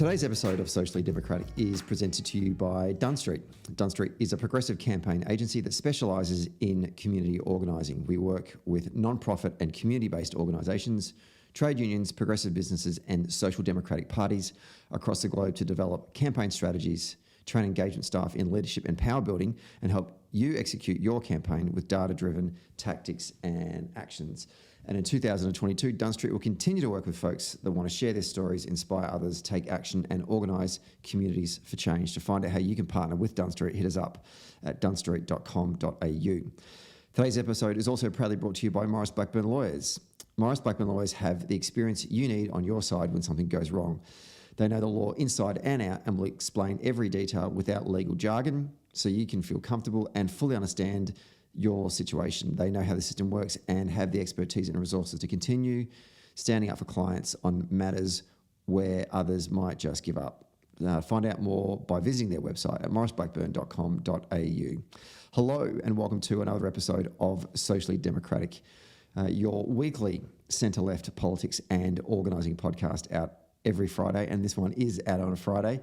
Today's episode of Socially Democratic is presented to you by Dunn Street. Dunn Street is a progressive campaign agency that specialises in community organising. We work with non-profit and community-based organisations, trade unions, progressive businesses and social democratic parties across the globe to develop campaign strategies, train engagement staff in leadership and power building, and help you execute your campaign with data-driven tactics and actions. And in 2022, Dunn Street will continue to work with folks that want to share their stories, inspire others, take action and organise communities for change. To find out how you can partner with Dunn Street, hit us up at dunnstreet.com.au. Today's episode is also proudly brought to you by Maurice Blackburn Lawyers. Maurice Blackburn Lawyers have the experience you need on your side when something goes wrong. They know the law inside and out and will explain every detail without legal jargon so you can feel comfortable and fully understand your situation. They know how the system works and have the expertise and resources to continue standing up for clients on matters where others might just give up. Find out more by visiting their website at mauriceblackburn.com.au. Hello and welcome to another episode of Socially Democratic, your weekly centre-left politics and organising podcast out every Friday, and this one is out on a Friday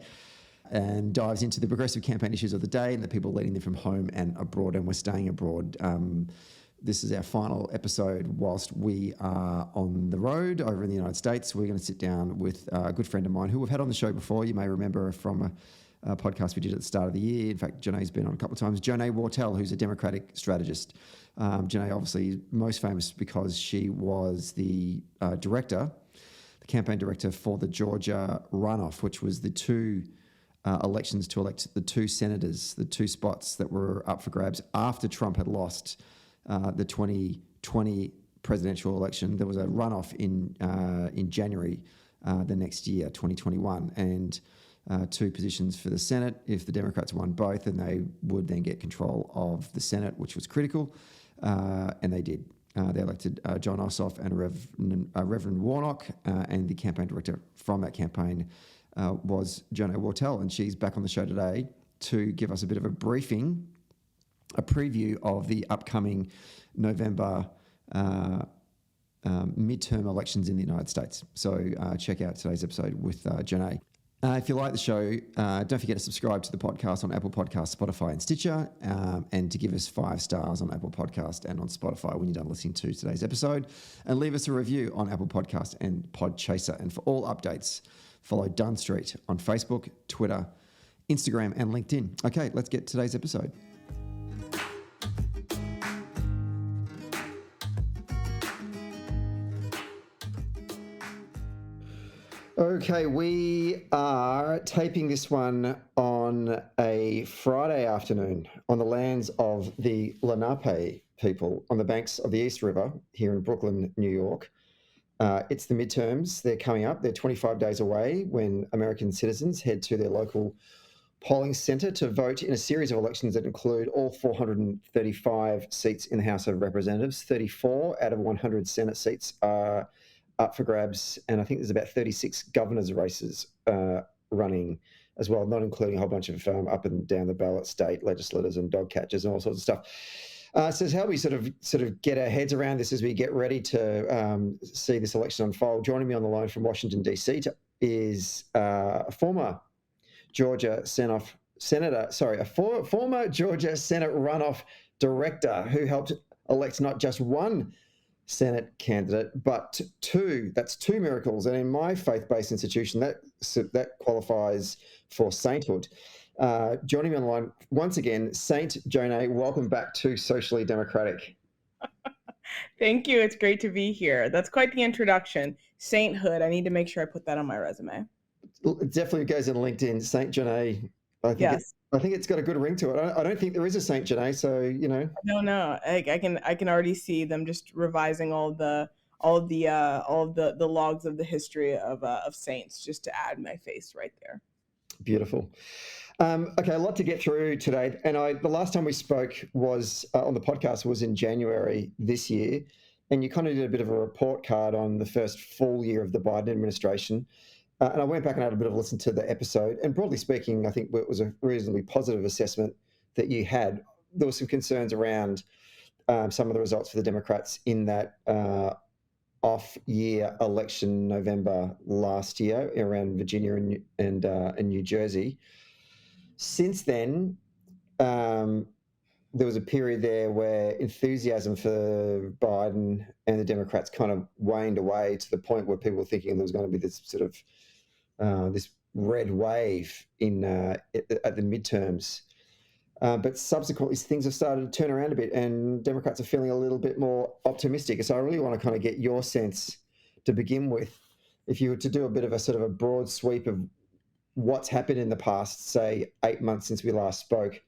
and dives into the progressive campaign issues of the day and the people leading them from home and abroad, and we're staying abroad. This is our final episode whilst we are on the road over in the United States. We're going to sit down with a good friend of mine who we've had on the show before. You may remember from a podcast we did at the start of the year. In fact, Jonae's been on a couple of times. Jonae Wartel, who's a Democratic strategist. Jonae obviously most famous because she was the campaign director for the Georgia runoff, which was the two elections to elect the two senators, the two spots that were up for grabs after Trump had lost the 2020 presidential election. There was a runoff in January the next year, 2021, and two positions for the Senate. If the Democrats won both, then they would then get control of the Senate, which was critical, and they did. They elected John Ossoff and Reverend Warnock, and the campaign director from that campaign was Jonae Wartel, and she's back on the show today to give us a bit of a briefing, a preview of the upcoming November midterm elections in the United States. So check out today's episode with Jonae. If you like the show, don't forget to subscribe to the podcast on Apple Podcasts, Spotify and Stitcher, and to give us 5 stars on Apple Podcast and on Spotify when you're done listening to today's episode, and leave us a review on Apple Podcast and Podchaser. And for all updates, follow Dunn Street on Facebook, Twitter, Instagram and LinkedIn. Okay, let's get today's episode. Okay, we are taping this one on a Friday afternoon on the lands of the Lenape people on the banks of the East River here in Brooklyn, New York. It's the midterms. They're coming up. They're 25 days away when American citizens head to their local polling centre to vote in a series of elections that include all 435 seats in the House of Representatives. 34 out of 100 Senate seats are up for grabs, and I think there's about 36 governor's races running as well, not including a whole bunch of up and down the ballot state legislators and dog catchers and all sorts of stuff. So it's how we sort of get our heads around this as we get ready to see this election unfold. Joining me on the line from Washington, D.C. is a former Georgia Senate runoff director who helped elect not just one Senate candidate, but two. That's two miracles. And in my faith-based institution, that qualifies for sainthood. Joining me on the line once again, Saint Jonae, welcome back to Socially Democratic. Thank you. It's great to be here. That's quite the introduction. Sainthood. I need to make sure I put that on my resume. It definitely goes on LinkedIn. Saint Jonae. I think it's got a good ring to it. I don't think there is a Saint Jonae, so you know. No. I can already see them just revising all the logs of the history of saints just to add my face right there. Beautiful. Okay, a lot to get through today, and the last time we spoke was on the podcast was in January this year, and you kind of did a bit of a report card on the first full year of the Biden administration. And I went back and had a bit of a listen to the episode. And broadly speaking, I think it was a reasonably positive assessment that you had. There were some concerns around some of the results for the Democrats in that off-year election November last year around Virginia and New Jersey. Since then, there was a period there where enthusiasm for Biden and the Democrats kind of waned away to the point where people were thinking there was going to be this sort of this red wave at the midterms. But subsequently, things have started to turn around a bit, and Democrats are feeling a little bit more optimistic. So I really want to kind of get your sense to begin with, if you were to do a bit of a sort of a broad sweep of what's happened in the past, say, 8 months since we last spoke.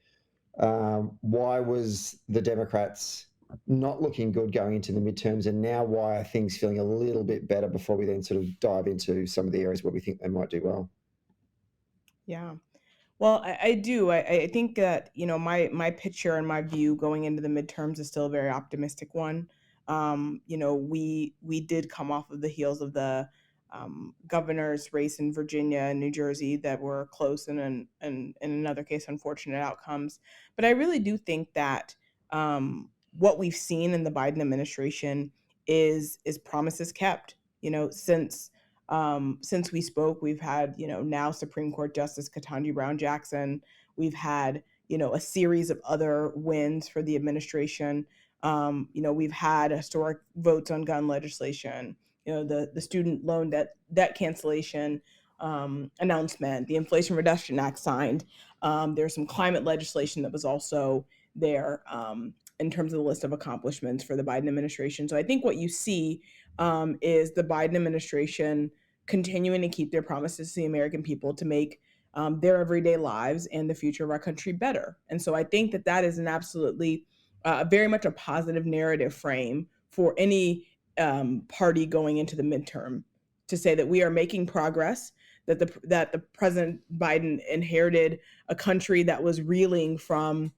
Why was the Democrats not looking good going into the midterms, and now why are things feeling a little bit better before we then sort of dive into some of the areas where we think they might do well? Yeah. Well, I do. I think that, my picture and my view going into the midterms is still a very optimistic one. We did come off of the heels of the governor's race in Virginia and New Jersey that were close and in another case, unfortunate outcomes. But I really do think that what we've seen in the Biden administration is promises kept. Since we spoke, we've had, now Supreme Court Justice Ketanji Brown Jackson. We've had, a series of other wins for the administration. We've had historic votes on gun legislation, the student loan debt cancellation announcement, the Inflation Reduction Act signed. There's some climate legislation that was also there in terms of the list of accomplishments for the Biden administration. So I think what you see is the Biden administration continuing to keep their promises to the American people to make their everyday lives and the future of our country better. And so I think that is an absolutely very much a positive narrative frame for any party going into the midterm, to say that we are making progress, that the President Biden inherited a country that was reeling from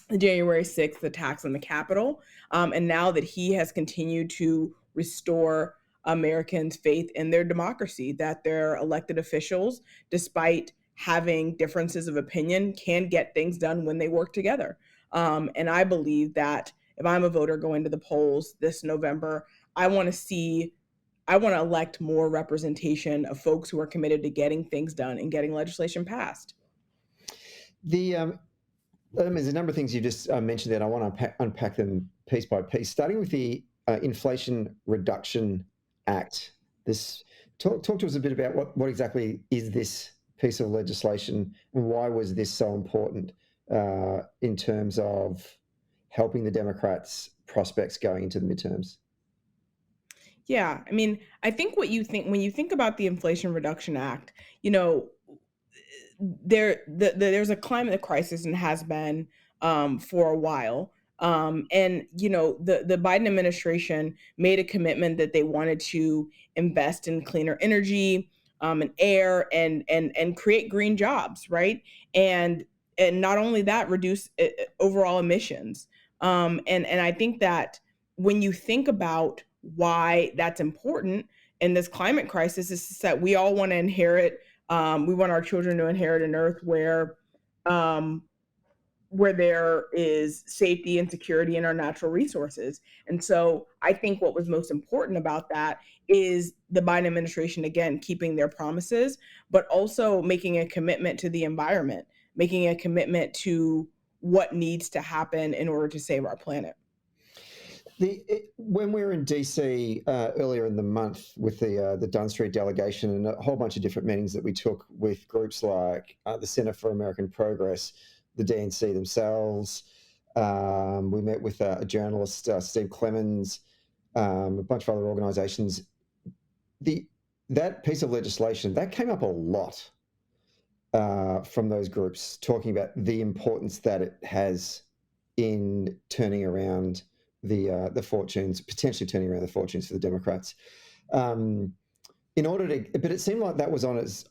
the January 6th attacks on the Capitol. And now that he has continued to restore Americans' faith in their democracy, that their elected officials, despite having differences of opinion, can get things done when they work together. And I believe that if I'm a voter going to the polls this November, I want to elect more representation of folks who are committed to getting things done and getting legislation passed. There's a number of things you just mentioned that I want to unpack them piece by piece, starting with the Inflation Reduction Act. Talk to us a bit about what exactly is this piece of legislation, and why was this so important in terms of helping the Democrats' prospects going into the midterms? Yeah, I mean, I think when you think about the Inflation Reduction Act, there's a climate crisis and has been for a while. And the Biden administration made a commitment that they wanted to invest in cleaner energy and air and create green jobs, right? And not only that, reduce overall emissions. And I think that when you think about why that's important in this climate crisis, is that we all want to inherit. We want our children to inherit an earth where there is safety and security in our natural resources. And so I think what was most important about that is the Biden administration, again, keeping their promises, but also making a commitment to the environment, making a commitment to what needs to happen in order to save our planet. When we were in DC earlier in the month with the Dunn Street delegation and a whole bunch of different meetings that we took with groups like the Center for American Progress, the DNC themselves, we met with a journalist, Steve Clemens, a bunch of other organisations. That piece of legislation, that came up a lot from those groups, talking about the importance that it has in turning around the fortunes, potentially turning around the fortunes for the Democrats. But it seemed like that was on its,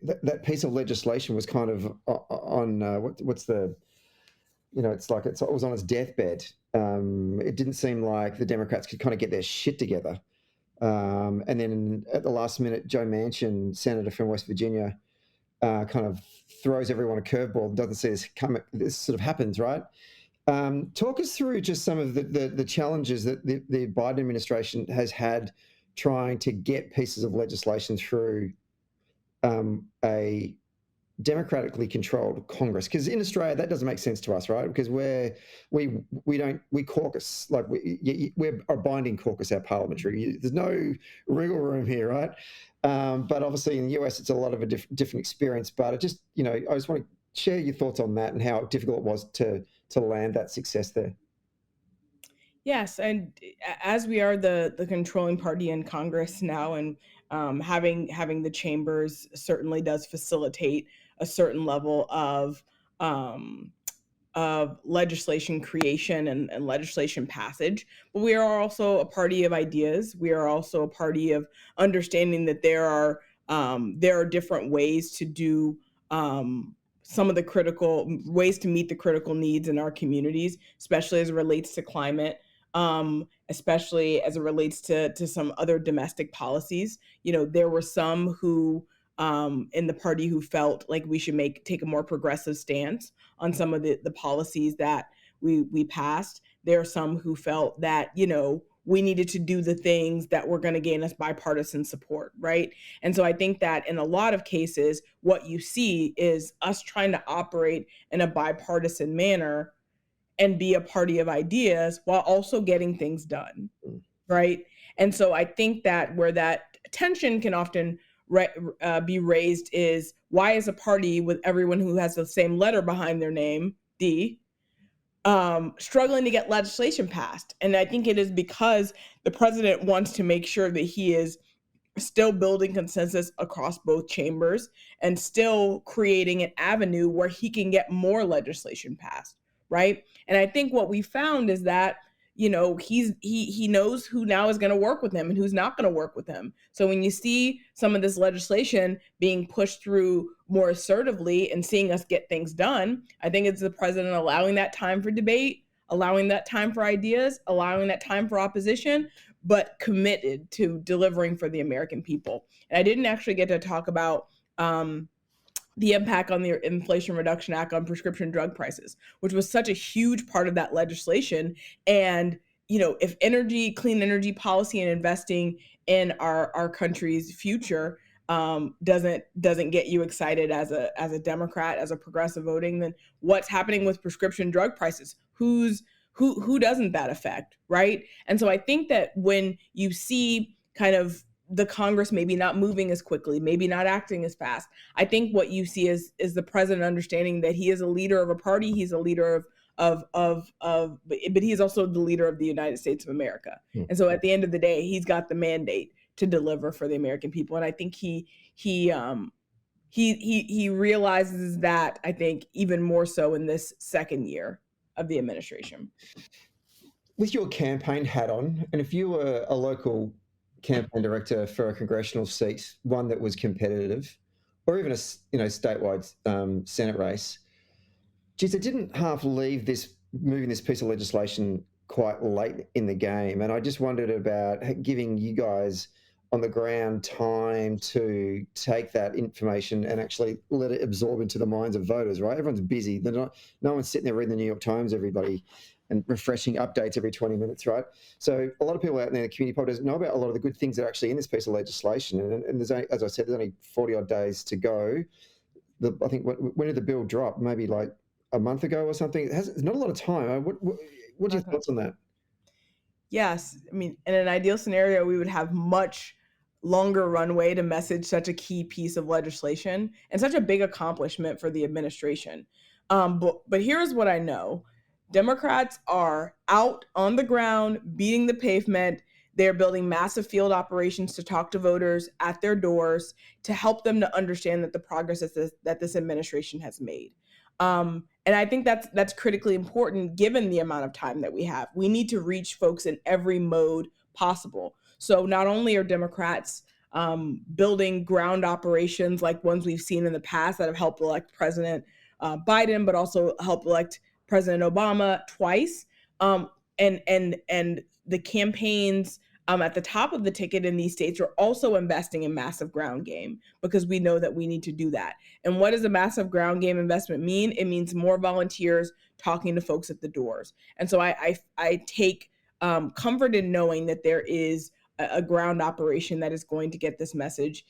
that piece of legislation was kind of on what's the, it's like it was on its deathbed. It didn't seem like the Democrats could kind of get their shit together. And then at the last minute, Joe Manchin, senator from West Virginia, kind of throws everyone a curveball, doesn't see this come. This sort of happens, right? Talk us through just some of the challenges that the Biden administration has had trying to get pieces of legislation through a democratically controlled Congress, because in Australia that doesn't make sense to us, right? Because we caucus, like we're a binding caucus, our parliamentary. There's no wriggle room here, right? But obviously in the US it's a lot of a different experience. But I just want to share your thoughts on that and how difficult it was to land that success there. Yes, and as we are the controlling party in Congress now, and having the chambers certainly does facilitate a certain level um, of legislation creation and legislation passage. But we are also a party of ideas. We are also a party of understanding that there are different ways to do some of the critical ways to meet the critical needs in our communities, especially as it relates to climate, especially as it relates to some other domestic policies. There were some who in the party who felt like we should take a more progressive stance on some of the policies that we passed. There are some who felt that, we needed to do the things that were going to gain us bipartisan support, right? And so I think that in a lot of cases, what you see is us trying to operate in a bipartisan manner and be a party of ideas while also getting things done, right? And so I think that where that tension can often be raised is, why is a party with everyone who has the same letter behind their name, D, struggling to get legislation passed? And I think it is because the president wants to make sure that he is still building consensus across both chambers and still creating an avenue where he can get more legislation passed, right? And I think what we found is that he knows who now is going to work with him and who's not going to work with him. So when you see some of this legislation being pushed through more assertively and seeing us get things done, I think it's the president allowing that time for debate, allowing that time for ideas, allowing that time for opposition, but committed to delivering for the American people. And I didn't actually get to talk about the impact on the Inflation Reduction Act on prescription drug prices, which was such a huge part of that legislation. And, if clean energy policy and investing in our country's future doesn't get you excited as a Democrat, as a progressive voting, then what's happening with prescription drug prices? Who doesn't that affect, right? And so I think that when you see kind of the Congress maybe not moving as quickly, maybe not acting as fast, I think what you see is the president understanding that he is a leader of a party, he's a leader but he's also the leader of the United States of America. And so at the end of the day, he's got the mandate to deliver for the American people. And I think he realizes that, I think, even more so in this second year of the administration. With your campaign hat on, and if you were a local campaign director for a congressional seat, one that was competitive, or even a statewide Senate race, geez, it didn't half leave moving this piece of legislation quite late in the game. And I just wondered about giving you guys on the ground time to take that information and actually let it absorb into the minds of voters, right? Everyone's busy. No one's sitting there reading the New York Times, everybody, and refreshing updates every 20 minutes, right? So a lot of people out there in the community probably doesn't know about a lot of the good things that are actually in this piece of legislation. And there's only, as I said, there's only 40 odd days to go. I think, when did the bill drop? Maybe like a month ago or something. It's not a lot of time. What's your thoughts on that? Yes. I mean, in an ideal scenario, we would have much longer runway to message such a key piece of legislation and such a big accomplishment for the administration. But here's what I know. Democrats are out on the ground, beating the pavement. They're building massive field operations to talk to voters at their doors to help them to understand that the progress that this administration has made. And I think that's critically important given the amount of time that we have. We need to reach folks in every mode possible. So not only are Democrats building ground operations like ones we've seen in the past that have helped elect President Biden, but also helped elect President Obama twice. And the campaigns at the top of the ticket in these states are also investing in massive ground game, because we know that we need to do that. And what does a massive ground game investment mean? It means more volunteers talking to folks at the doors. And so I take comfort in knowing that there is a ground operation that is going to get this message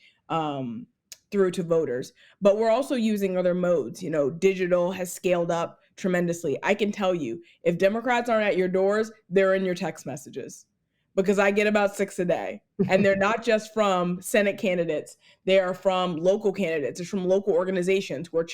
through to voters. But we're also using other modes. Digital has scaled up tremendously. I can tell you, if Democrats aren't at your doors, they're in your text messages, because I get about 6 a day. And they're not just from Senate candidates. They are from local candidates. It's from local organizations who are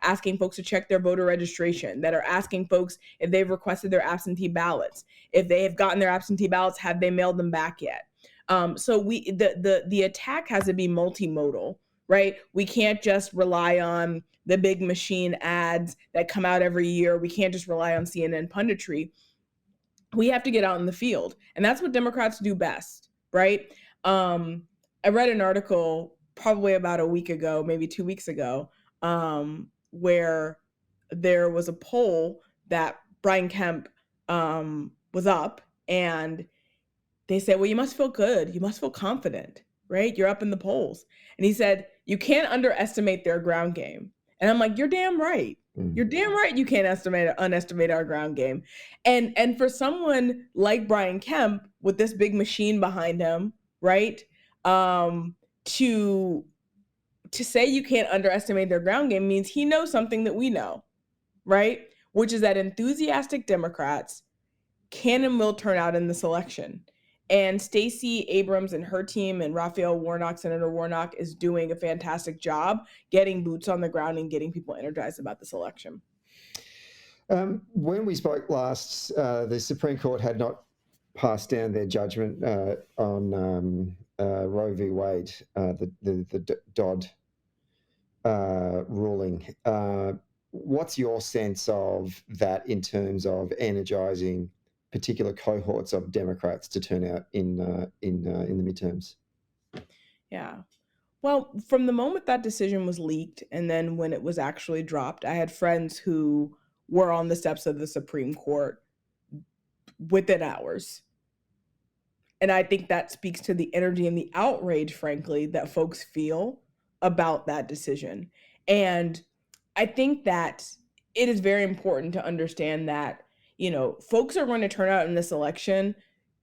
asking folks to check their voter registration, that are asking folks if they've requested their absentee ballots. If they have gotten their absentee ballots, have they mailed them back yet? So the attack has to be multimodal, right? We can't just rely on the big machine ads that come out every year. We can't just rely on CNN punditry. We have to get out in the field. And that's what Democrats do best, right? I read an article probably about a week ago, maybe 2 weeks ago, where there was a poll that Brian Kemp was up, and they said, well, you must feel good. You must feel confident, right? You're up in the polls. And he said, you can't underestimate their ground game. And I'm like, you're damn right. You're damn right. You can't underestimate our ground game. And for someone like Brian Kemp with this big machine behind him, right? To say you can't underestimate their ground game means he knows something that we know, right? Which is that enthusiastic Democrats can and will turn out in this election. And Stacey Abrams and her team and Raphael Warnock, Senator Warnock, is doing a fantastic job getting boots on the ground and getting people energized about this election. When we spoke last, the Supreme Court had not passed down their judgment on Roe v. Wade, the Dodd ruling. What's your sense of that in terms of energizing particular cohorts of Democrats to turn out in the midterms? Yeah. Well, from the moment that decision was leaked and then when it was actually dropped, I had friends who were on the steps of the Supreme Court within hours. And I think that speaks to the energy and the outrage, frankly, that folks feel about that decision. And I think that it is very important to understand that, folks are going to turn out in this election,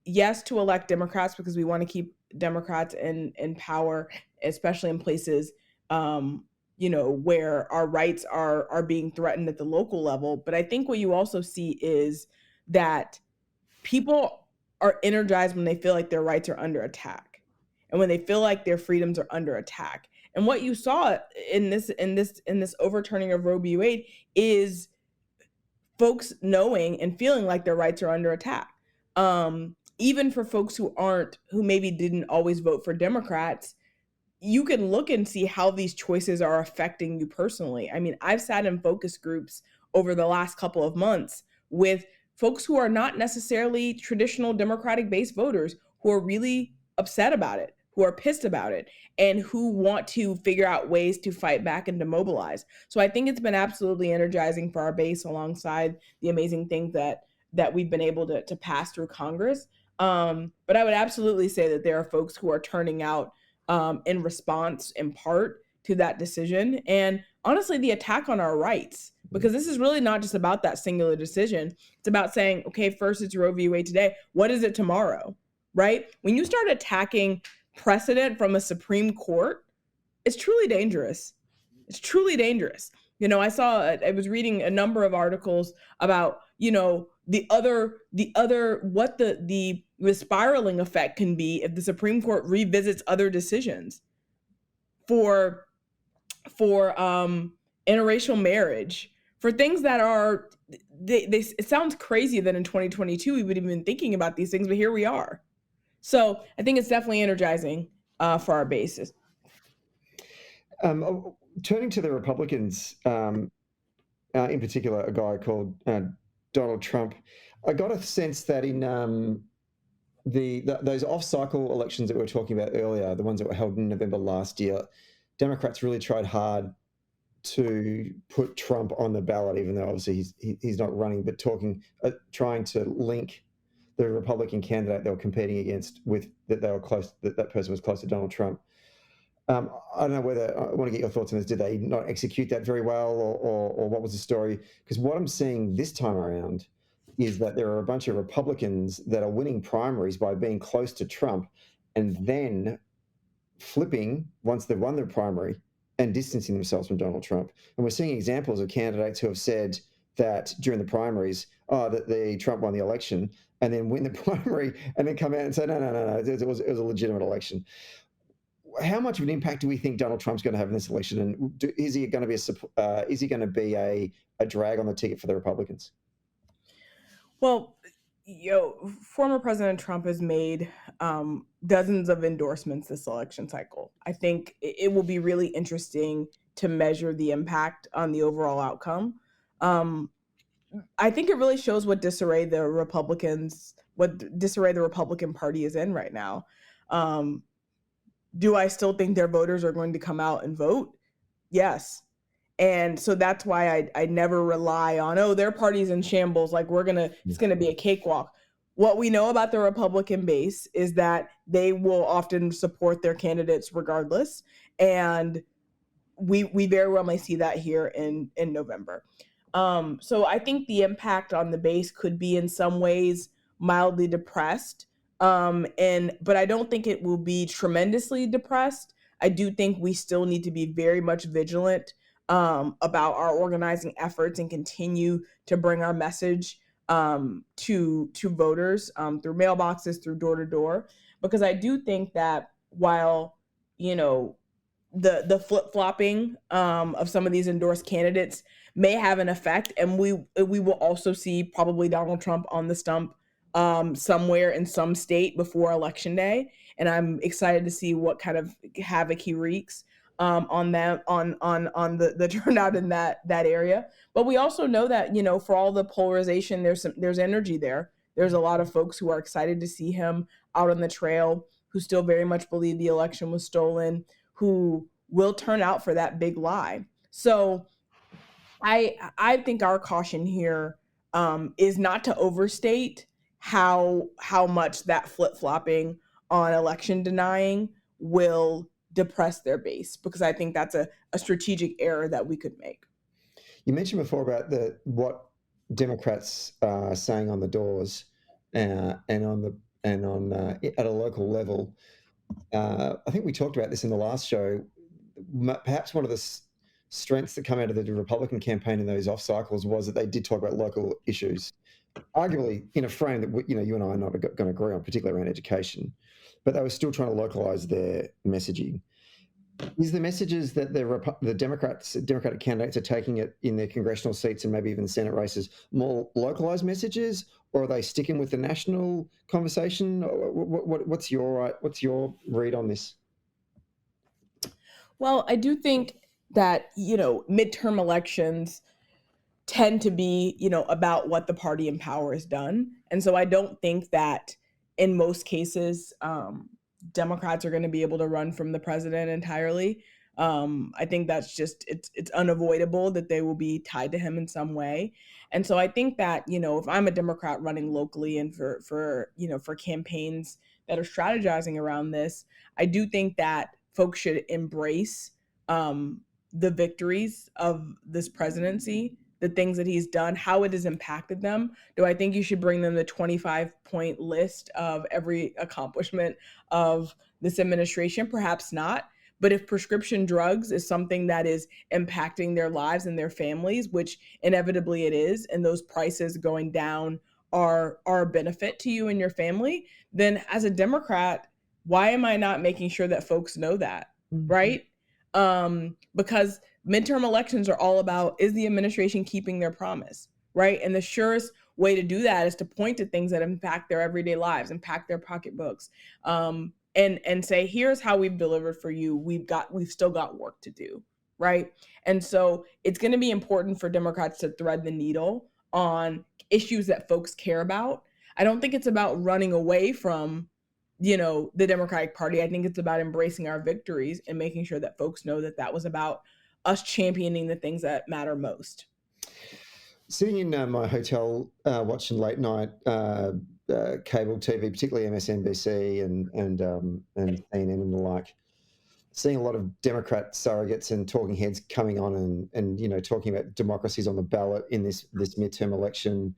yes, to elect Democrats, because we want to keep Democrats in power, especially in places, where our rights are being threatened at the local level. But I think what you also see is that people are energized when they feel like their rights are under attack and when they feel like their freedoms are under attack. And what you saw in this overturning of Roe v. Wade is folks knowing and feeling like their rights are under attack. Even for folks who maybe didn't always vote for Democrats, you can look and see how these choices are affecting you personally. I mean, I've sat in focus groups over the last couple of months with folks who are not necessarily traditional Democratic-based voters who are really upset about it, who are pissed about it, and who want to figure out ways to fight back and to mobilize. So I think it's been absolutely energizing for our base, alongside the amazing things that we've been able to pass through Congress. But I would absolutely say that there are folks who are turning out in response, in part, to that decision. And honestly, the attack on our rights, because this is really not just about that singular decision. It's about saying, okay, first it's Roe v. Wade today. What is it tomorrow, right? When you start attacking precedent from a Supreme Court, it's truly dangerous. It's truly dangerous. I was reading a number of articles about, the spiraling effect can be if the Supreme Court revisits other decisions for interracial marriage, for things that are, it sounds crazy that in 2022 we would have been thinking about these things, but here we are. So I think it's definitely energizing for our bases. Turning to the Republicans, in particular, a guy called Donald Trump, I got a sense that in those off-cycle elections that we were talking about earlier, the ones that were held in November last year, Democrats really tried hard to put Trump on the ballot, even though obviously he's not running, but trying to link the Republican candidate they were competing against with that they were close, that person was close to Donald Trump. I don't know whether I want to get your thoughts on this. Did they not execute that very well, or what was the story? Because what I'm seeing this time around is that there are a bunch of Republicans that are winning primaries by being close to Trump and then flipping once they've won their primary and distancing themselves from Donald Trump. And we're seeing examples of candidates who have said that during the primaries, that the Trump won the election, and then win the primary and then come out and say, no, it was a legitimate election. How much of an impact do we think Donald Trump's going to have in this election, and is he going to be a drag on the ticket for the Republicans? Well, former President Trump has made dozens of endorsements this election cycle. I think it will be really interesting to measure the impact on the overall outcome. I think it really shows what disarray the Republican Party is in right now. Do I still think their voters are going to come out and vote? Yes. And so that's why I never rely on, their party's in shambles, like it's going to be a cakewalk. What we know about the Republican base is that they will often support their candidates regardless. And we very well may see that here in November. So I think the impact on the base could be in some ways mildly depressed. But I don't think it will be tremendously depressed. I do think we still need to be very much vigilant about our organizing efforts and continue to bring our message to voters through mailboxes, through door to door, because I do think that while the flip-flopping of some of these endorsed candidates may have an effect, and we will also see probably Donald Trump on the stump somewhere in some state before Election Day, and I'm excited to see what kind of havoc he wreaks on them on the turnout in that area. But we also know that for all the polarization, there's energy there. There's a lot of folks who are excited to see him out on the trail, who still very much believe the election was stolen, who will turn out for that big lie. So I think our caution here is not to overstate how much that flip-flopping on election denying will depress their base, because I think that's a strategic error that we could make. You mentioned before about what Democrats are saying on the doors and at a local level. I think we talked about this in the last show. Perhaps one of the strengths that come out of the Republican campaign in those off cycles was that they did talk about local issues, arguably in a frame that you and I are not going to agree on, particularly around education, but they were still trying to localize their messaging. Is the messages that the Democratic candidates are taking it in their congressional seats and maybe even Senate races more localized messages, or are they sticking with the national conversation? What's your read on this? Well, I do think that midterm elections tend to be about what the party in power has done, and so I don't think that in most cases Democrats are going to be able to run from the president entirely. I think that's just it's unavoidable that they will be tied to him in some way. And so I think that if I'm a Democrat running locally and for campaigns that are strategizing around this, I do think that folks should embrace the victories of this presidency, the things that he's done, how it has impacted them. Do I think you should bring them the 25-point list of every accomplishment of this administration? Perhaps not. But if prescription drugs is something that is impacting their lives and their families, which inevitably it is, and those prices going down are a benefit to you and your family, then as a Democrat, why am I not making sure that folks know that, right? Because midterm elections are all about, is the administration keeping their promise, right? And the surest way to do that is to point to things that impact their everyday lives, impact their pocketbooks, and say, here's how we've delivered for you. We've still got work to do, right? And so it's going to be important for Democrats to thread the needle on issues that folks care about. I don't think it's about running away from the Democratic Party. I think it's about embracing our victories and making sure that folks know that was about us championing the things that matter most. Sitting in my hotel watching late night cable TV, particularly MSNBC and CNN and the like, seeing a lot of Democrat surrogates and talking heads coming on and talking about democracies on the ballot in this midterm election,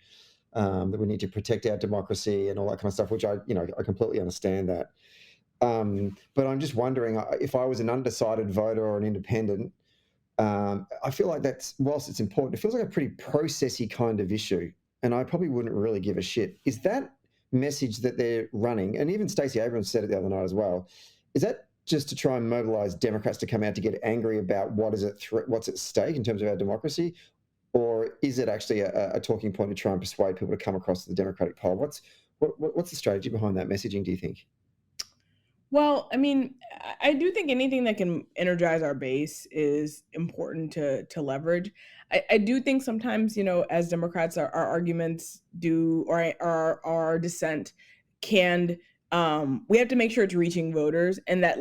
that we need to protect our democracy and all that kind of stuff, which I completely understand that. But I'm just wondering, if I was an undecided voter or an independent, I feel like whilst it's important, it feels like a pretty processy kind of issue, and I probably wouldn't really give a shit. Is that message that they're running, and even Stacey Abrams said it the other night as well, is that just to try and mobilize Democrats to come out to get angry about what's at stake in terms of our democracy? Or is it actually a talking point to try and persuade people to come across to the Democratic poll? What's the strategy behind that messaging, do you think? Well, I mean, I do think anything that can energize our base is important to leverage. I do think sometimes, as Democrats, our arguments do, or our dissent can, we have to make sure it's reaching voters, and that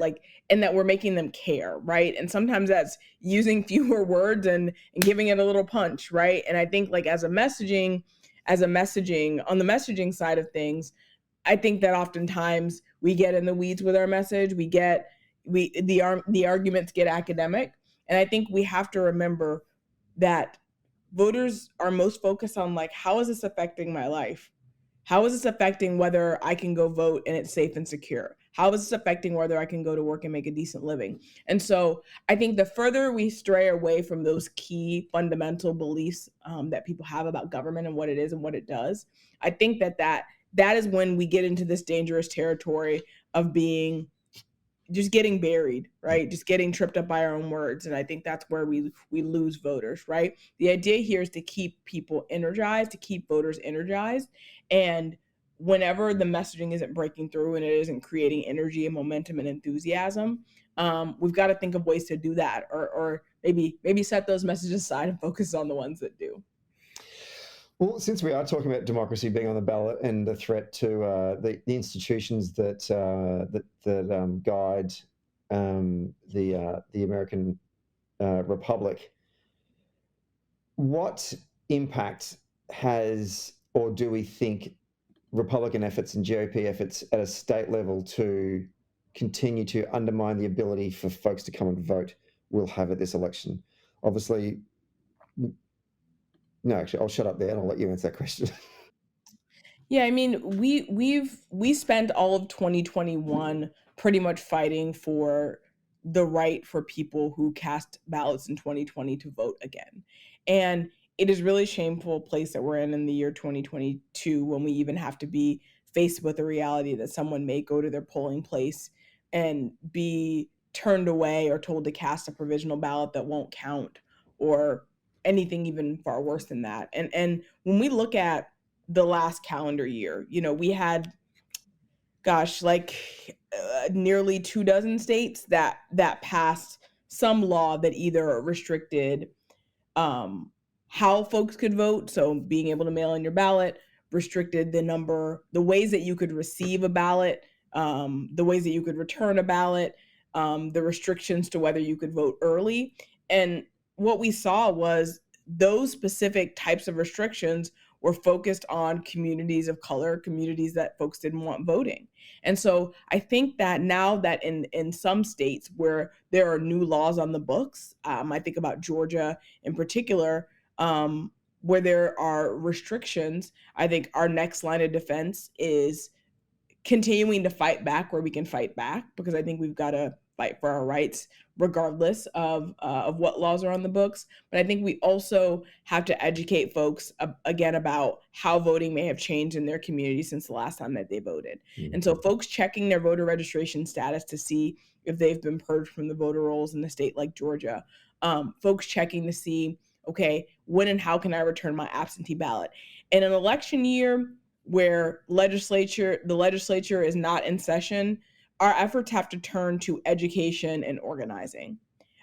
we're making them care, right? And sometimes that's using fewer words and giving it a little punch, right? And I think as a messaging, on the messaging side of things, I think that oftentimes we get in the weeds with our message. The arguments get academic, and I think we have to remember that voters are most focused on how is this affecting my life? How is this affecting whether I can go vote and it's safe and secure? How is this affecting whether I can go to work and make a decent living? And so I think the further we stray away from those key fundamental beliefs that people have about government and what it is and what it does, I think that is when we get into this dangerous territory of just getting buried, right? Just getting tripped up by our own words. And I think that's where we lose voters, right? The idea here is to keep people energized, to keep voters energized. And whenever the messaging isn't breaking through and it isn't creating energy and momentum and enthusiasm, we've got to think of ways to do that, or maybe set those messages aside and focus on the ones that do. Well, since we are talking about democracy being on the ballot and the threat to the institutions that guide the American Republic, what impact has, or do we think, Republican efforts and GOP efforts at a state level to continue to undermine the ability for folks to come and vote will have at this election? Obviously, no, actually, I'll shut up there and I'll let you answer that question. Yeah, I mean, we spent all of 2021 pretty much fighting for the right for people who cast ballots in 2020 to vote again. And it is really shameful place that we're in the year 2022, when we even have to be faced with the reality that someone may go to their polling place and be turned away or told to cast a provisional ballot that won't count, or anything even far worse than that. And when we look at the last calendar year, we had, nearly 24 states that passed some law that either restricted how folks could vote, so being able to mail in your ballot, restricted the ways that you could receive a ballot, the ways that you could return a ballot, the restrictions to whether you could vote early. And what we saw was those specific types of restrictions were focused on communities of color, communities that folks didn't want voting. And so I think that now that in some states where there are new laws on the books, I think about Georgia in particular, where there are restrictions, I think our next line of defense is continuing to fight back where we can fight back, because I think we've got to fight for our rights regardless of what laws are on the books. But I think we also have to educate folks again about how voting may have changed in their community since the last time that they voted. Mm-hmm. And so folks checking their voter registration status to see if they've been purged from the voter rolls in a state like Georgia, folks checking to see, okay, when and how can I return my absentee ballot? In an election year where the legislature is not in session, our efforts have to turn to education and organizing.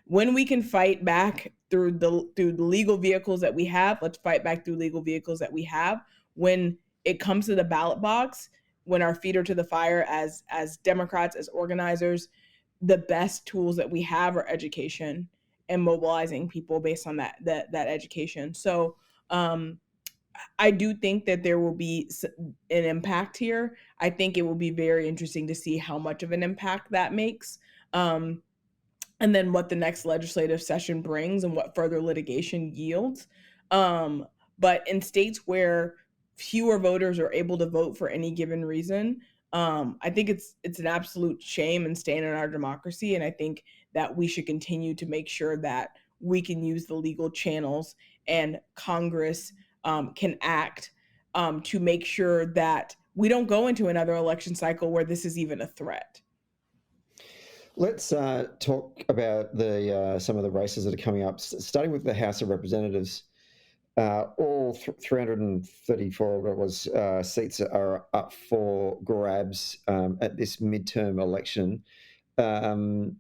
When we can fight back through the legal vehicles that we have, let's fight back through legal vehicles that we have. When it comes to the ballot box, when our feet are to the fire as Democrats, as organizers, the best tools that we have are education and mobilizing people based on that education. So Um, I do think that there will be an impact here. I think it will be very interesting to see how much of an impact that makes. Um, and then what the next legislative session brings and what further litigation yields. Um, but in states where fewer voters are able to vote for any given reason, I think it's an absolute shame and stain in our democracy. And I think that we should continue to make sure that we can use the legal channels and Congress can act to make sure that we don't go into another election cycle where this is even a threat. Let's talk about the some of the races that are coming up, starting with the House of Representatives. All 334 what it was, seats are up for grabs at this midterm election. How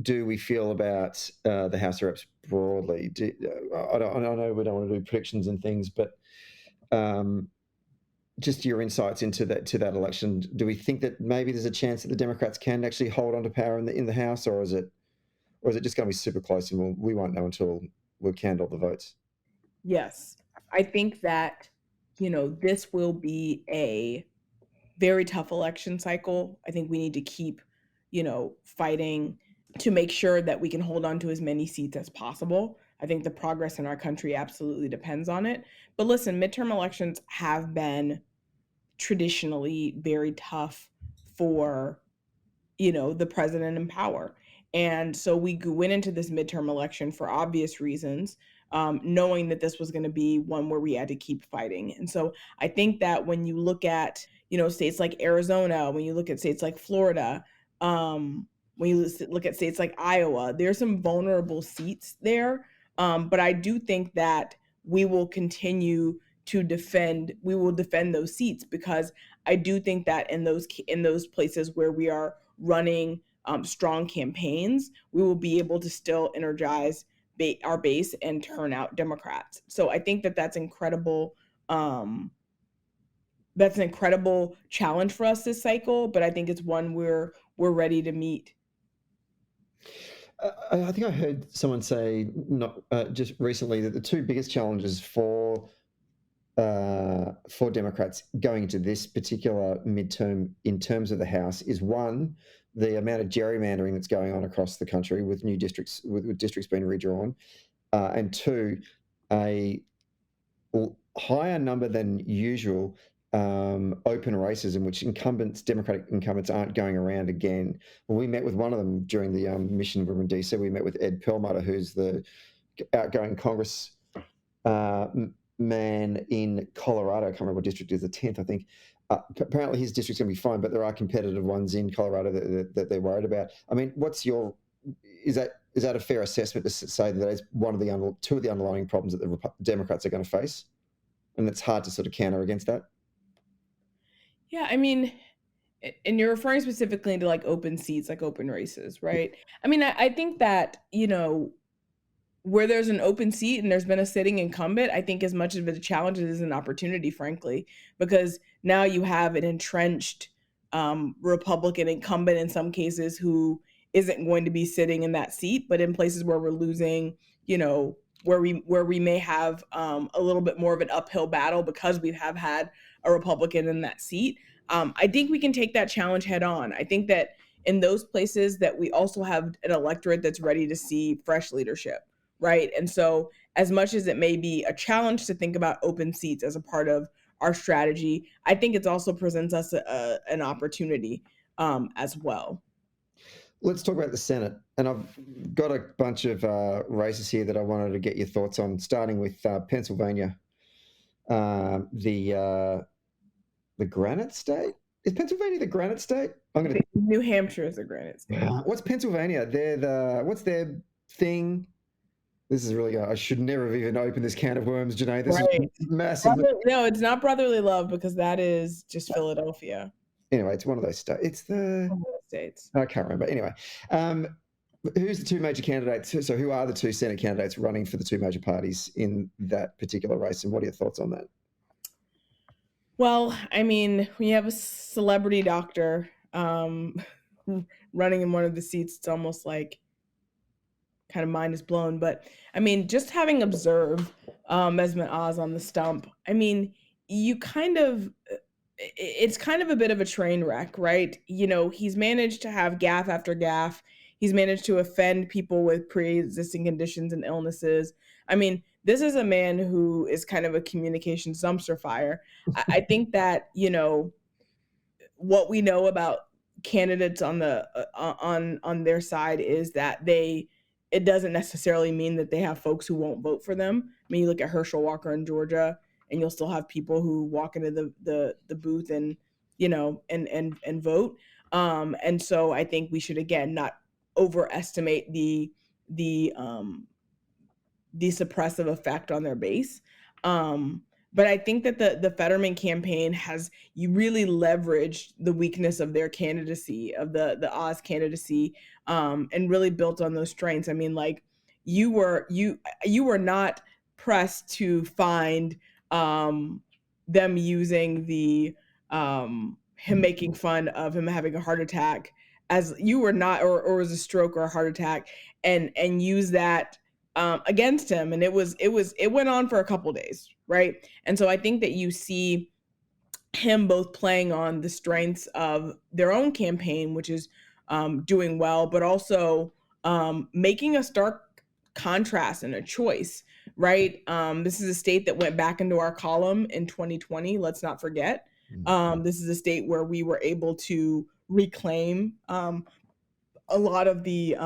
do we feel about the House of Reps broadly? I know we don't want to do predictions and things, but just your insights into that election. Do we think that maybe there's a chance that the Democrats can actually hold on to power in the House, or is it just going to be super close and we won't know until we've canned all the votes? Yes, I think that this will be a very tough election cycle. I think we need to keep fighting to make sure that we can hold on to as many seats as possible. I think the progress in our country absolutely depends on it. But listen, midterm elections have been traditionally very tough for the president in power. And so we went into this midterm election for obvious reasons, knowing that this was going to be one where we had to keep fighting. And so I think that when you look at, states like Arizona, when you look at states like Florida, when you look at states like Iowa, there's some vulnerable seats there. But I do think that we will continue to defend those seats, because I do think that in those places where we are running strong campaigns, we will be able to still energize our base and turn out Democrats. So I think that that's incredible. That's an incredible challenge for us this cycle, but I think it's one we're ready to meet. I think I heard someone say not just recently that the two biggest challenges for Democrats going into this particular midterm in terms of the House is, one, the amount of gerrymandering that's going on across the country with new districts, with districts being redrawn, and two, a higher number than usual open races in which Democratic incumbents aren't going around again. Well, we met with one of them during the mission we were in DC. We met with Ed Perlmutter, who's the outgoing Congress man in Colorado. I can't remember what district is, the 10th, I think. Apparently his district's going to be fine, but there are competitive ones in Colorado that they're worried about. I mean, is that a fair assessment to say that is one of two of the underlying problems that the Democrats are going to face? And it's hard to sort of counter against that. Yeah, I mean, and you're referring specifically to like open seats, like open races, right? I mean, I think that, where there's an open seat and there's been a sitting incumbent, I think as much of a challenge as an opportunity, frankly, because now you have an entrenched Republican incumbent in some cases who isn't going to be sitting in that seat, but in places where we're losing, where we may have a little bit more of an uphill battle because we have had a Republican in that seat. I think we can take that challenge head on. I think that in those places that we also have an electorate that's ready to see fresh leadership, right? And so as much as it may be a challenge to think about open seats as a part of our strategy, I think it also presents us an opportunity as well. Let's talk about the Senate. And I've got a bunch of races here that I wanted to get your thoughts on, starting with Pennsylvania, the Granite State. Is Pennsylvania the Granite State? New Hampshire is the Granite State. What's Pennsylvania? What's their thing? This is really, I should never have even opened this can of worms, Jonae. This is massive. No, it's not brotherly love, because that is just Philadelphia. Anyway, it's one of those states. It's the states. I can't remember. Anyway, who's the two major candidates? So who are the two Senate candidates running for the two major parties in that particular race? And what are your thoughts on that? Well, I mean, when you have a celebrity doctor running in one of the seats, it's almost like kind of mind is blown. But I mean, just having observed Mesmet Oz on the stump, I mean, you kind of it's kind of a bit of a train wreck, right? You know, he's managed to have gaffe after gaffe. He's managed to offend people with pre-existing conditions and illnesses. I mean, this is a man who is kind of a communication dumpster fire. I think that, you know, what we know about candidates on the on their side is that they it doesn't necessarily mean that they have folks who won't vote for them. I mean, you look at Herschel Walker in Georgia, and you'll still have people who walk into the booth and you know and vote. And so I think we should again not overestimate the suppressive effect on their base. But I think that the Fetterman campaign has you really leveraged the weakness of their candidacy, of the Oz candidacy, and really built on those strengths. I mean, like you were not pressed to find them using the him making fun of him having a heart attack as you were not or was a stroke or a heart attack and use that against him, and it went on for a couple days, right? And so I think that you see him both playing on the strengths of their own campaign, which is doing well, but also making a stark contrast and a choice, right? This is a state that went back into our column in 2020. Let's not forget. This is a state where we were able to reclaim a lot of the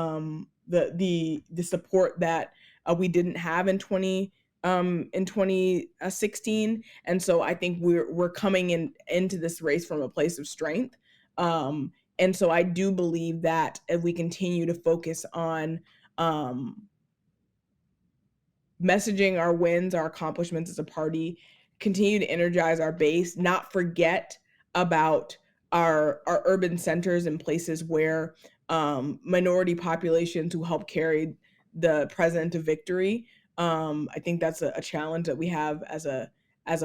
support that we didn't have in 2016, and so I think we're coming into this race from a place of strength, and so I do believe that if we continue to focus on messaging our wins, our accomplishments as a party, continue to energize our base, not forget about our urban centers and places where minority populations who help carry the president to victory. I think that's a challenge that we have as a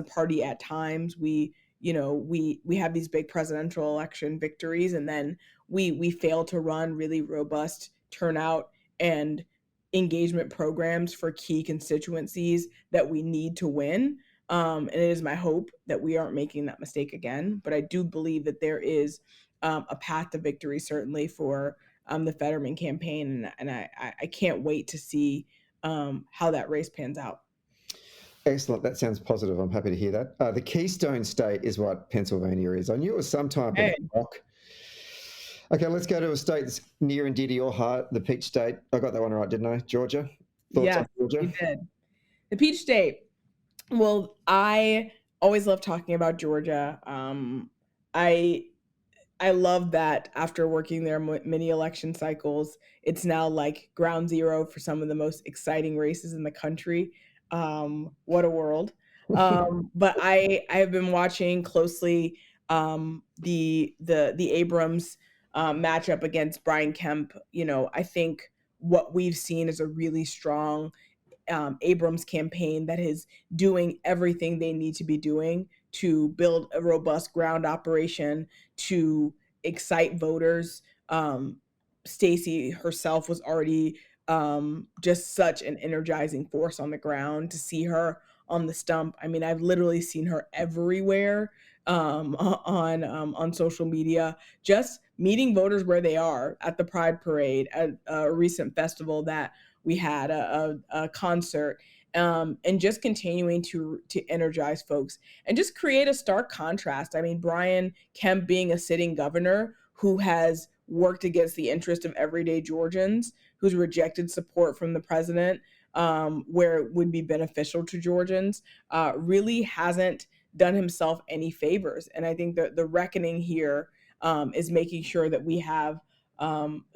party at times. We have these big presidential election victories, and then we fail to run really robust turnout and engagement programs for key constituencies that we need to win. And it is my hope that we aren't making that mistake again. But I do believe that there is a path to victory, certainly for the Fetterman campaign, and I can't wait to see how that race pans out. Excellent. That sounds positive. I'm happy to hear that. The Keystone State is what Pennsylvania is. I knew it was some type of rock. Okay, let's go to a state that's near and dear to your heart, the Peach State. I got that one right, didn't I? Georgia? Thoughts on Georgia? You did. The Peach State. Well, I always love talking about Georgia. I love that after working there many election cycles, it's now like ground zero for some of the most exciting races in the country. What a world. But I have been watching closely the Abrams matchup against Brian Kemp. You know, I think what we've seen is a really strong Abrams campaign that is doing everything they need to be doing to build a robust ground operation to excite voters. Stacey herself was already just such an energizing force on the ground. To see her on the stump, I mean, I've literally seen her everywhere on social media, just meeting voters where they are at the Pride Parade, at a recent festival that we had, a concert, and just continuing to energize folks and just create a stark contrast. I mean, Brian Kemp being a sitting governor who has worked against the interest of everyday Georgians, who's rejected support from the president where it would be beneficial to Georgians, really hasn't done himself any favors. And I think that the reckoning here is making sure that we have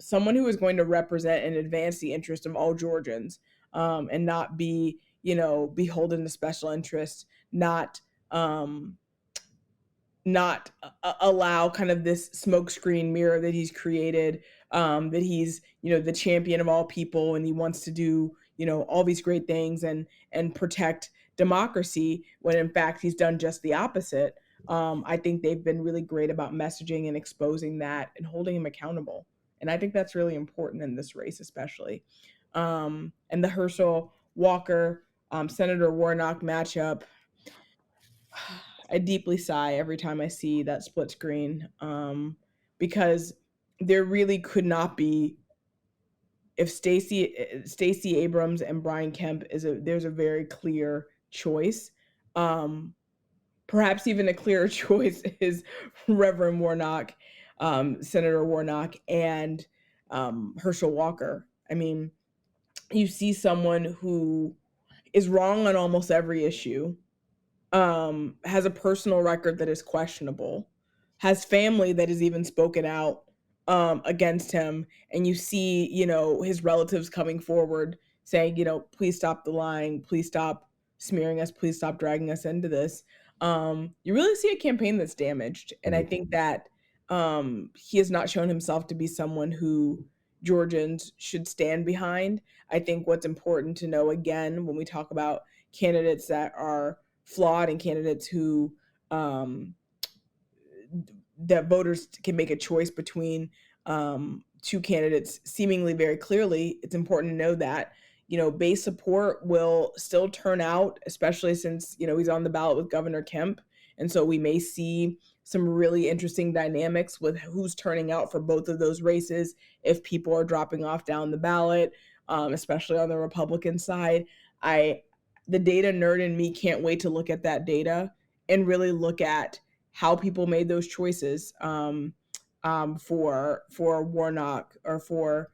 someone who is going to represent and advance the interest of all Georgians, and not be, beholden to special interests, not allow kind of this smokescreen mirror that he's created, that he's, the champion of all people and he wants to do, all these great things and protect democracy when in fact he's done just the opposite. I think they've been really great about messaging and exposing that and holding him accountable. And I think that's really important in this race, especially. And the Herschel Walker Senator Warnock matchup, I deeply sigh every time I see that split screen, because there really could not be, if Stacey Abrams and Brian Kemp there's a very clear choice. Um, Perhaps even a clearer choice is Reverend Warnock, Senator Warnock, and Herschel Walker. I mean, you see someone who is wrong on almost every issue, has a personal record that is questionable, has family that has even spoken out against him, and you see, his relatives coming forward saying, please stop the lying, please stop smearing us, please stop dragging us into this. You really see a campaign that's damaged, and I think that he has not shown himself to be someone who Georgians should stand behind. I think what's important to know, again, when we talk about candidates that are flawed and candidates who um, that voters can make a choice between two candidates seemingly very clearly, it's important to know that base support will still turn out, especially since he's on the ballot with Governor Kemp, and so we may see some really interesting dynamics with who's turning out for both of those races if people are dropping off down the ballot, especially on the Republican side. I The data nerd in me can't wait to look at that data and really look at how people made those choices, for Warnock or for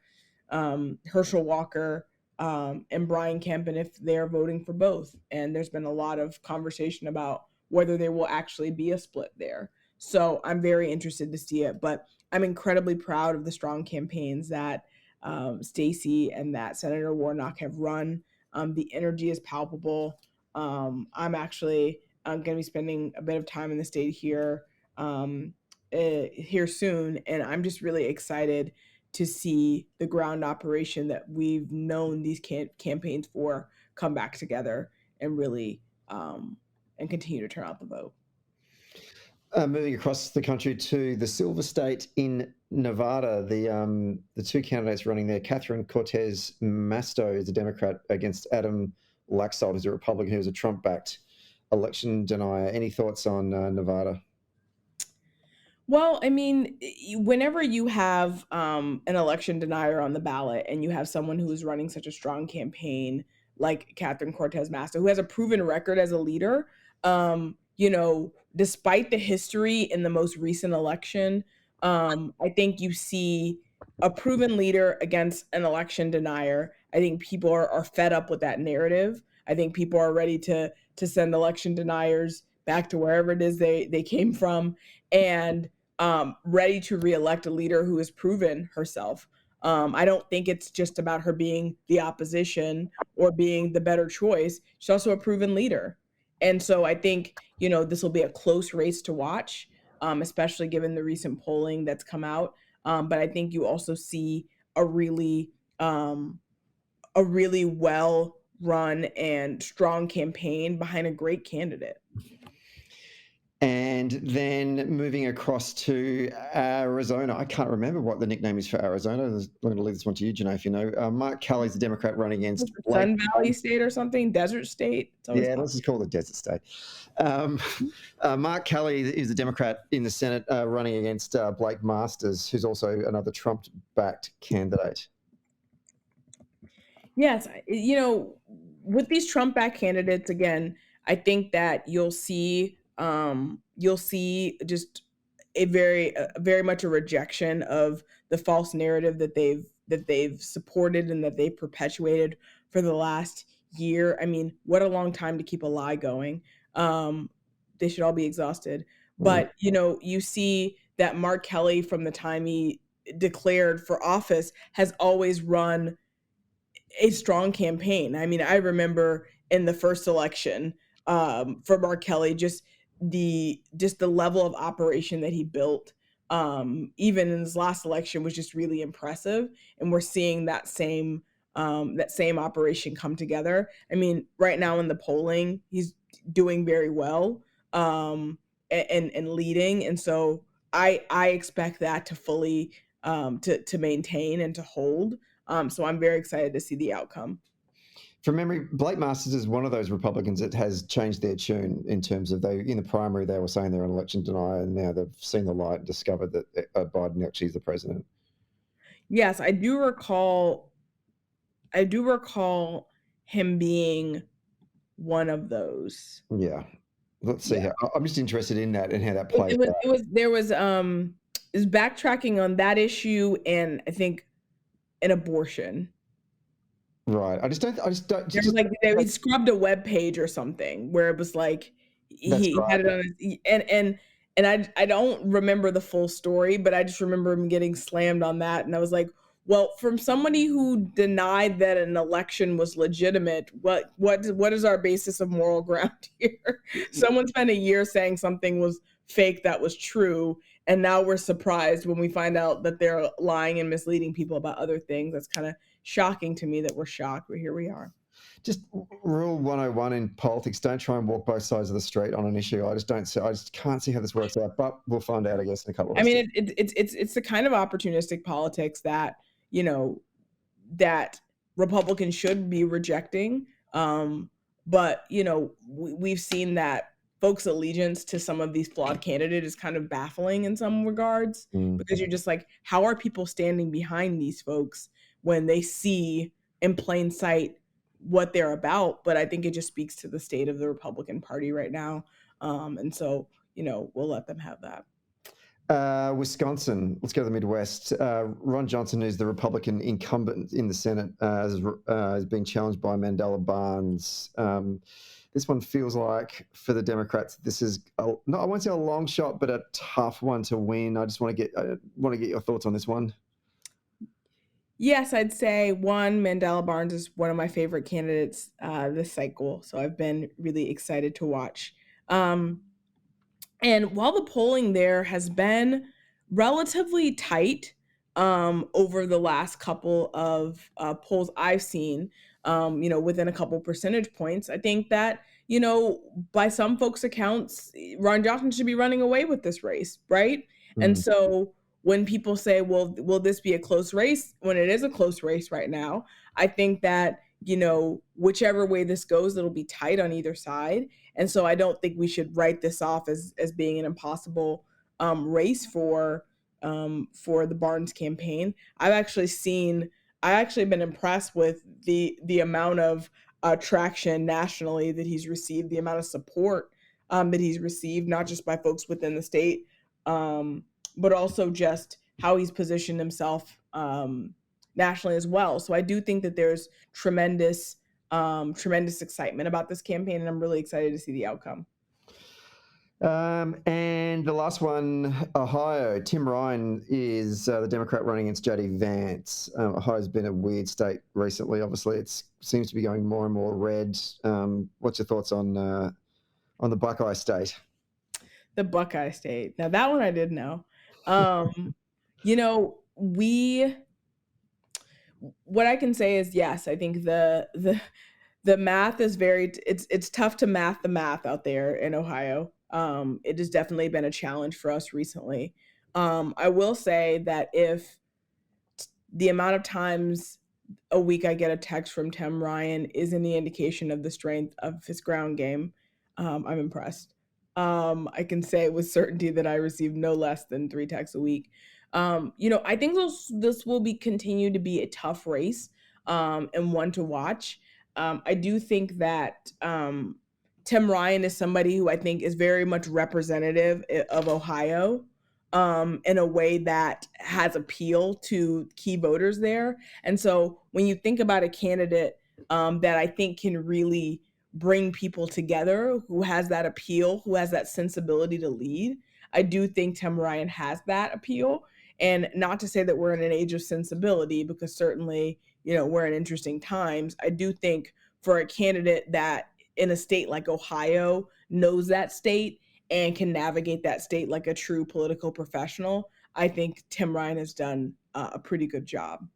Herschel Walker, and Brian Kemp, and if they're voting for both. And there's been a lot of conversation about whether there will actually be a split there. So I'm very interested to see it. But I'm incredibly proud of the strong campaigns that Stacey and that Senator Warnock have run. The energy is palpable. I'm actually going to be spending a bit of time in the state here soon, and I'm just really excited to see the ground operation that we've known these campaigns for come back together and really and continue to turn out the vote. Moving across the country to the Silver State in Nevada, the two candidates running there, Catherine Cortez Masto is a Democrat against Adam Laxalt, who's a Republican, who's a Trump-backed election denier. Any thoughts on Nevada? Well, I mean, whenever you have an election denier on the ballot and you have someone who is running such a strong campaign like Catherine Cortez Masto, who has a proven record as a leader, despite the history in the most recent election, I think you see a proven leader against an election denier. I think people are fed up with that narrative. I think people are ready to send election deniers back to wherever it is they came from, and ready to reelect a leader who has proven herself. I don't think it's just about her being the opposition or being the better choice. She's also a proven leader. And so I think, this will be a close race to watch, especially given the recent polling that's come out. But I think you also see a really well run and strong campaign behind a great candidate. And then moving across to Arizona, I can't remember what the nickname is for Arizona. I'm going to leave this one to you, Jonae, if you know. Mark Kelly's the Democrat running against Sun Valley State or something, Desert State. Yeah, let's just call it Desert State. Mark Kelly is the Democrat in the Senate running against Blake Masters, who's also another Trump-backed candidate. Yes, with these Trump-backed candidates, again, I think that you'll see just a very much a rejection of the false narrative that they've supported and that they've perpetuated for the last year. I mean, what a long time to keep a lie going. They should all be exhausted. But you see that Mark Kelly, from the time he declared for office, has always run a strong campaign. I mean, I remember in the first election, for Mark Kelly, just the level of operation that he built, even in his last election, was just really impressive. And we're seeing that same operation come together. I mean, right now in the polling, he's doing very well, and leading. And so I expect that to fully to maintain and to hold. So I'm very excited to see the outcome. From memory, Blake Masters is one of those Republicans that has changed their tune in terms of in the primary they were saying they're an election denier, and now they've seen the light and discovered that Biden actually is the president. Yes, I do recall him being one of those. Yeah. Let's see Yeah. I'm just interested in that and how that plays out. There was is backtracking on that issue, and I think an abortion. Right. I just don't There was like he scrubbed a web page or something where it was like that's he right. had it on his and I don't remember the full story, but I just remember him getting slammed on that, and I was like, well, from somebody who denied that an election was legitimate, what is our basis of moral ground here? Someone spent a year saying something was fake that was true, and now we're surprised when we find out that they're lying and misleading people about other things. That's kind of shocking to me that we're shocked, but here we are. Just rule 101 in politics: don't try and walk both sides of the street on an issue. I just can't see how this works out, but we'll find out, I guess, in a couple of I weeks. mean, it's the kind of opportunistic politics that, you know, that Republicans should be rejecting. But, we've seen that folks' allegiance to some of these flawed candidates is kind of baffling in some regards, because you're just like, how are people standing behind these folks when they see in plain sight what they're about? But I think it just speaks to the state of the Republican Party right now. And so, we'll let them have that. Wisconsin, let's go to the Midwest. Ron Johnson, who's the Republican incumbent in the Senate, has been challenged by Mandela Barnes. This one feels like, for the Democrats, this is I won't say a long shot, but a tough one to win. I just want to get your thoughts on this one. Yes, I'd say Mandela Barnes is one of my favorite candidates this cycle, so I've been really excited to watch. And while the polling there has been relatively tight over the last couple of polls I've seen, within a couple percentage points, I think that, by some folks' accounts, Ron Johnson should be running away with this race, right? And so when people say, well, will this be a close race? When it is a close race right now, I think that, whichever way this goes, it'll be tight on either side. And so I don't think we should write this off as being an impossible race for the Barnes campaign. I've actually been impressed with the amount of traction nationally that he's received, the amount of support that he's received, not just by folks within the state, but also just how he's positioned himself nationally as well. So I do think that there's tremendous excitement about this campaign, and I'm really excited to see the outcome. And the last one, Ohio. Tim Ryan is the Democrat running against J.D. Vance. Ohio's been a weird state recently. Obviously, it seems to be going more and more red. What's your thoughts on the Buckeye State? The Buckeye State. Now that one I did know. What I can say is, yes, I think the math is it's tough to math the math out there in Ohio. It has definitely been a challenge for us recently. I will say that if the amount of times a week I get a text from Tim Ryan is any indication of the strength of his ground game, I'm impressed. I can say with certainty that I receive no less than 3 texts a week. I think this will continue to be a tough race, and one to watch. I do think that Tim Ryan is somebody who I think is very much representative of Ohio in a way that has appeal to key voters there. And so when you think about a candidate that I think can really bring people together, who has that appeal, who has that sensibility to lead, I do think Tim Ryan has that appeal. And not to say that we're in an age of sensibility, because certainly, we're in interesting times. I do think for a candidate that in a state like Ohio knows that state and can navigate that state like a true political professional, I think Tim Ryan has done a pretty good job.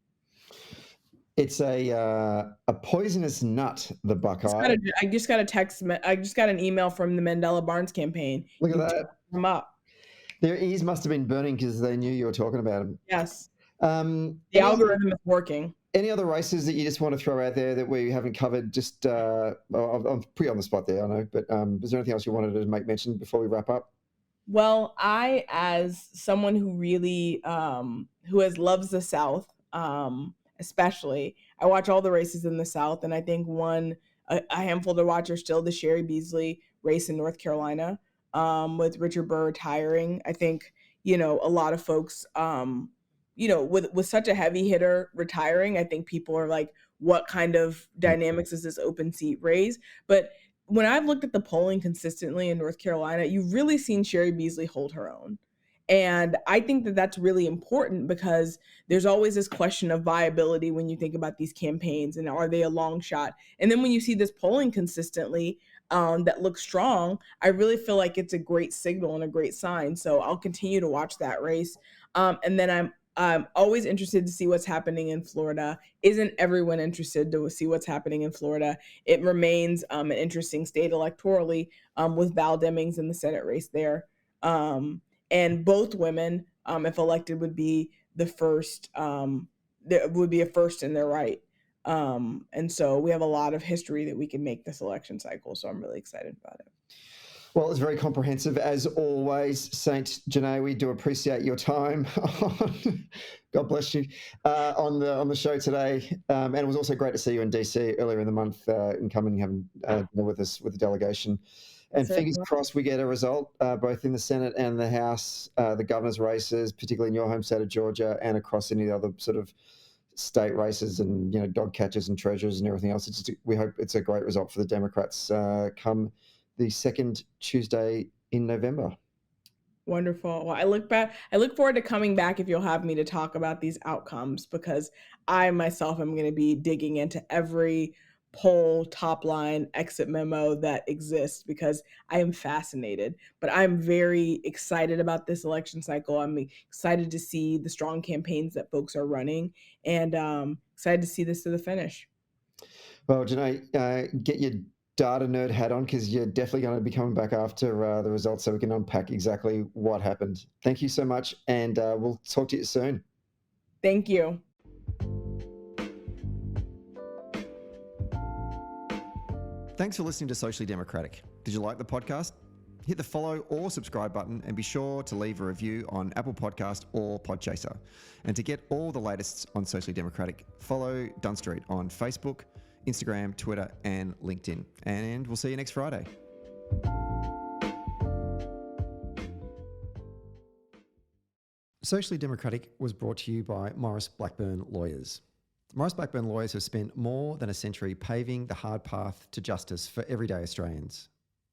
It's a poisonous nut, the Buckeye. I just got a text. I just got an email from the Mandela Barnes campaign. Look at that. Them up. Their ears must have been burning because they knew you were talking about them. Yes. The algorithm is working. Any other races that you just want to throw out there that we haven't covered? Just, I'm pretty on the spot there, I know, but is there anything else you wanted to make mention before we wrap up? Well, I, as someone who really loves the South, especially, I watch all the races in the South, and I think a handful to watch are still the Sherry Beasley race in North Carolina, with Richard Burr retiring. I think a lot of folks, with such a heavy hitter retiring, I think people are like, what kind of dynamics is this open seat raise? But when I've looked at the polling consistently in North Carolina, you've really seen Sherry Beasley hold her own. And I think that that's really important because there's always this question of viability when you think about these campaigns, and are they a long shot? And then when you see this polling consistently that looks strong, I really feel like it's a great signal and a great sign. So I'll continue to watch that race. And then I'm always interested to see what's happening in Florida. Isn't everyone interested to see what's happening in Florida? It remains an interesting state electorally, with Val Demings in the Senate race there. And both women, if elected, would be the first, would be a first in their right. And so we have a lot of history that we can make this election cycle. So I'm really excited about it. Well, it's very comprehensive as always. Saint Jonae, we do appreciate your time. God bless you, on the show today. And it was also great to see you in DC earlier in the month, and coming and having dinner with us with the delegation. And fingers crossed we get a result, both in the Senate and the House, the governor's races, particularly in your home state of Georgia, and across any other sort of state races and dog catchers and treasurers and everything else. We hope it's a great result for the Democrats come the second Tuesday in November. Wonderful. Well, I look forward to coming back if you'll have me to talk about these outcomes, because I myself am going to be digging into every poll, top line, exit memo that exists, because I am fascinated. But I'm very excited about this election cycle. I'm excited to see the strong campaigns that folks are running, and excited to see this to the finish. Well, Jonae, get your data nerd hat on, because you're definitely going to be coming back after the results so we can unpack exactly what happened. Thank you so much, and we'll talk to you soon. Thank you. Thanks for listening to Socially Democratic. Did you like the podcast? Hit the follow or subscribe button, and be sure to leave a review on Apple Podcast or Podchaser. And to get all the latest on Socially Democratic, follow Dunn Street on Facebook, Instagram, Twitter, and LinkedIn. And we'll see you next Friday. Socially Democratic was brought to you by Maurice Blackburn Lawyers. Maurice Blackburn Lawyers have spent more than a century paving the hard path to justice for everyday Australians.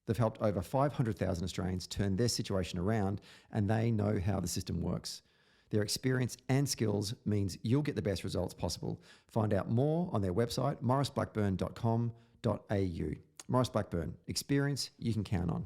They've helped over 500,000 Australians turn their situation around, and they know how the system works. Their experience and skills means you'll get the best results possible. Find out more on their website, mauriceblackburn.com.au. Maurice Blackburn, experience you can count on.